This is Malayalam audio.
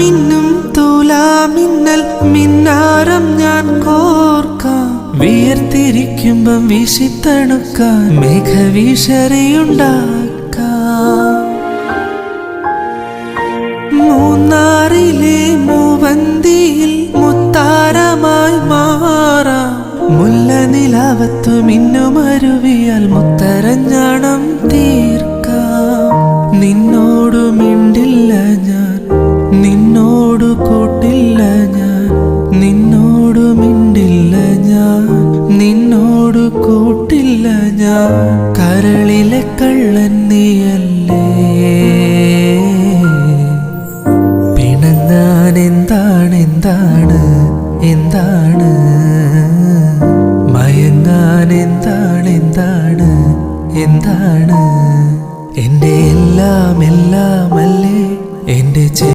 മിന്നും തൂലാമിന്നൽ മിന്നാരം ഞാൻ കോർക്കാം. വിയർത്തിരിക്കുമ്പം വീശിത്തണുക്കാൻ മേഘവീശറിയുണ്ടാക്കാം. മൂന്നാറിലെ മൂവന്തിയിൽ മുത്താരമായി മാറാം. മുല്ലനിലാവത്തു മിന്നുമരുവിയാൽ മുത്തരഞ്ഞാണം തീർക്കാം. നിന്നോടു മിണ്ടില്ല ഞാൻ, നിന്നോടു കൂട്ടില്ല ഞാൻ, നിന്നോടു മിണ്ടില്ല ഞാൻ, നിന്നോടു കൂട്ടില്ല ഞാൻ. കരളിലെ കള്ളൻ നീയല്ലേ, പിണങ്ങാൻ എന്താണ് എന്താണ് എന്താണ്, മയങ്ങാൻ എന്താണ് എന്താണ് എന്താണ്. എൻ്റെ എല്ലാം എല്ലാമല്ലേ എൻ്റെ